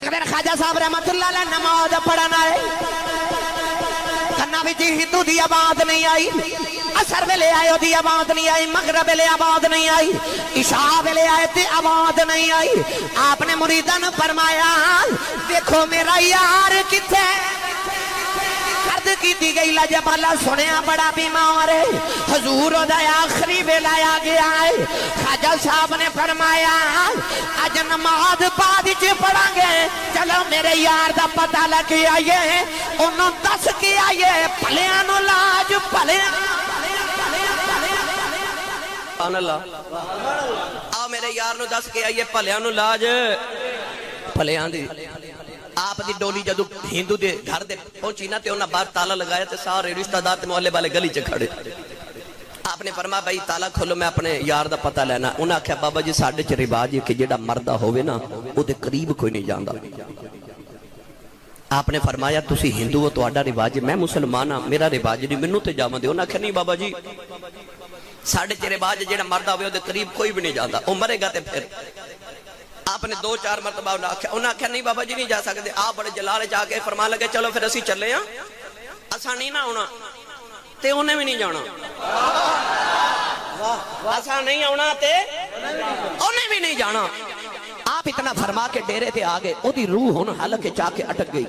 फिर ख्वाजा साहब रहमतुल्लाह अलैह नमाज पढ़ना है कन्ना विच हिंदू दी आवाज नहीं आई, असर वेले आए ओदी आवाज नहीं आई, मगरब वेले आवाज नहीं आई, इशा वेले आए ते आवाज नहीं आई। आपने मुरीदां नूं फरमाया देखो मेरा यार किथे की गई लजबाला सुनिया बड़ा बीमार है, हजूर ओदा आखिरी वेला आ गया है। ख्वाजा साहब ने फरमाया अज नमाज बाद च पढ़ांगे, चलो मेरे यार दा पता लग आइए, उन्होंने दस के आइए भलियां नूं लाज भलियां। आ मेरे यार नूं दस के आइए भलियां नूं लाज भलियां दी। आप दी डोली जदों हिंदू दे घर दे पहुंची ना ते उन्हां बाहर ताला लगाया ते सारे रिश्तेदार ते मोहल्ले वाले गली च खड़े। आपने फरमाया भाई ताला खोलो मैं अपने यार दा पता लेना। उन्हें आख्या बाबा जी साडे च रिवाज है कि जेड़ा मरदा होवे ना ओदे करीब कोई नहीं जांदा। आपने फरमाया तुसी हिंदू हो तुहाडा रिवाज है, मैं मुसलमान हां मेरा रिवाज नहीं मैनू ते जावन दिओ। उन्हें आख्या नहीं बाबा जी साडे च रिवाज जेड़ा मरदा होवे ओदे करीब कोई भी नहीं जांदा, ओ मरेगा ते फिर। आपने दो चार मरतबा उन्हें आख्या नहीं बाबा जी नहीं जा सकते। आप बड़े जलाल जाके फरमा लगे चलो फिर असी चले हाँ, असा नहीं ना आना ते उन्हें भी नहीं जाना, असा नहीं आना ते उन्हें भी नहीं जाना। आप इतना फरमा के डेरे ते आ गए, ओदी रूह हुन हलक च आके अटक गई,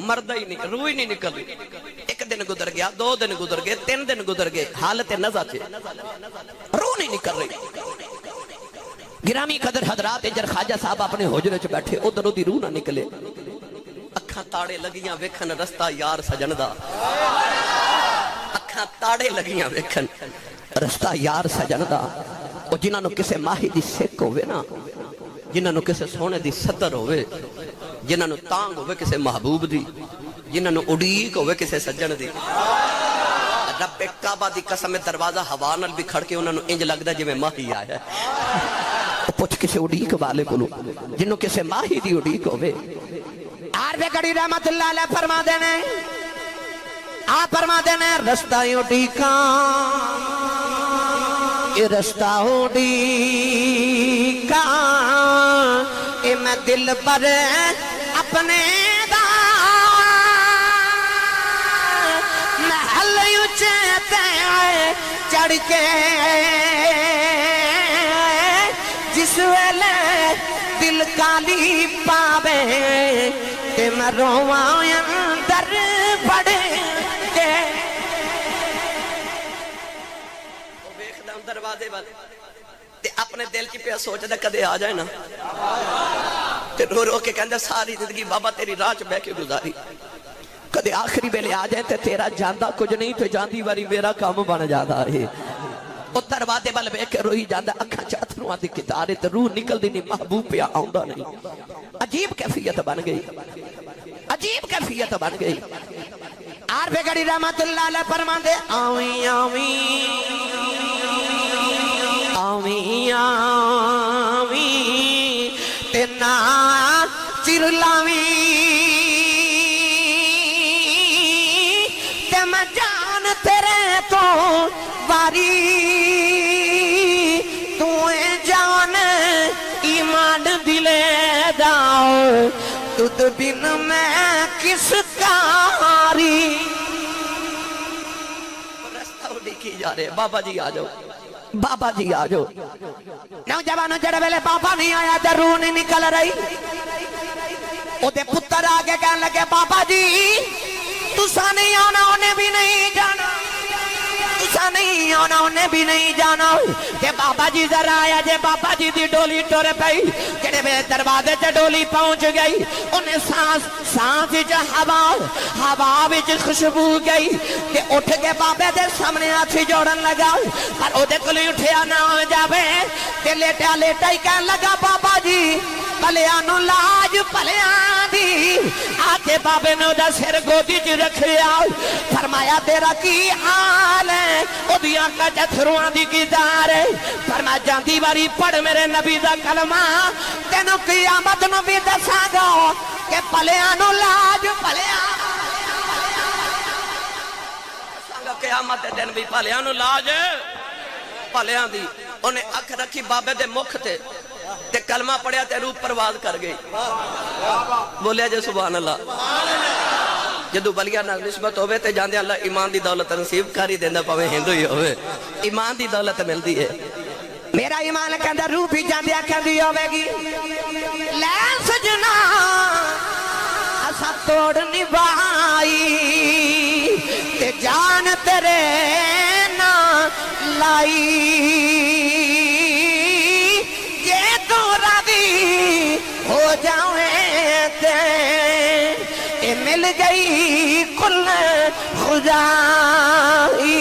मरदा ही नहीं, रूह ही नहीं निकल रही। एक दिन गुजर गया, दो दिन गुजर गए, तीन दिन गुजर गए, हालत नज़ा च रूह नहीं निकल रही। गिरामी कदर हजरात इधर ख्वाजा साहब अपने हुजरे च बैठे, उधर ओदी रूह ना निकले। अखां ताड़े लगियां वेखन रस्ता यार सजन दा, अखां ताड़े लगियां वेखन रस्ता यार सजन दा। ओ जिन्हां नूं किसे माही दी सिक होवे ना, जिन्हां नूं किसे सोने दी सदर होवे, जिन्हां नूं तांग होवे किसे महबूब दी, जिन्हां नूं उड़ीक होवे किसे सज्जन दी। रब्बे काबा दी कसम दरवाजा हवा नाल भी खड़ के उन्हां नूं इंज लगदा जिवें माही आया। पुछ किसे उड़ीक वाले कोलों जिन्हों किसे माही दी उड़ीक होवे। आरवे गड़ी रहमतुल्लाह अलैह फरमा देने, आप फरमा देने रस्ता उड़ीका ये रस्ता उड़ीका ये मैं दिल पर अपने दा महल ऊंचे ते चढ़ के जिस वेले दिल काली पावे ते मैं रोवां अंदर पड़ के। वेखदा दरवाजे वाले ते अपने दिल च पिया सोचदा कदे आ जाए ना, ते रो रो के कहंदा सारी जिंदगी बाबा तेरी राह च बैठ के गुजारी, कदे आखिरी वेले आ जाए ते तेरा जांदा कुछ नहीं ते जांदी वारी मेरा काम बन जाता है। वो दरवाजे वाल वेख के रोई जाता, अखां च अथरूआं दी कितारे ते रूह निकलदी नहीं, महबूब पिया आउंदा नहीं। अजीब कैफियत बन गई, अजीब कैफियत बन गई। आरवे गड़ी रहमतुल्लाह अलैह फरमांदे आवी आवी आवी आवी ते ना चिर लावी ते मैं जान तेरे तो वारी तू जान ईमान दिले दाओ तुद बिन मैं किस कारी। रास्ता उड़ीकी जा रहे बाबा जी आ जाओ, बाबा जी आ जाओ। नौजवानों जड़े वेले बाबा नहीं आया तो रूह नहीं निकल रही। ओदे पुत्र आके कहने लगे बाबा जी तुसा नहीं आना उन्हें भी नहीं जाना, तुसा नहीं आना उन्हें भी नहीं जाना। के बाबा जी जरा आया जे बाबा जी दी डोली टुर पई, जेड़े वे दरवाजे च डोली पहुंच गई, उन्हें सांस सांस च हवा हवा विच खुशबू गई ते उठ के बाबे दे सामने हाथ जोड़न लगा, पर ओदे कोल उठिया ना जावे ते लेटा लेटा ही कहन लगा बाबा जी भलियां नूं लाज भलियां दी। आके बाबे ने ओदा सिर गोदी च रखिया, फरमाया तेरा की हाल है, ओदियां अखां च अथरूआं दी कितार है। फरमाया जांदी वारी पढ़ मेरे नबी दा कलमा, तेनों क़यामत नूं भी दसांगा कि भलियां नूं लाज भलियां क़यामत दे दिन भी भलियां नूं लाज भलियां दी। उन्हें अख रखी बाबे दे मुख ते تے کلمہ پڑھیا تے روح پرواز کر گئی بولیا جے سبحان اللہ جدو بلیاں نال نسبت ہوئے تے جاندے اللہ ایمان دی دولت نصیب کاری دیندہ پاوے ہندو ہی ہوئے ایمان دی دولت ملدی ہے میرا ایمان کے اندر روح بھی جاندے کہندی ہوے گی لے سجنا اسا توڑ نبھائی تے جان تیرے نا لائی جے تو راضی ہو جاویں تے اے مل گئی کل خدائی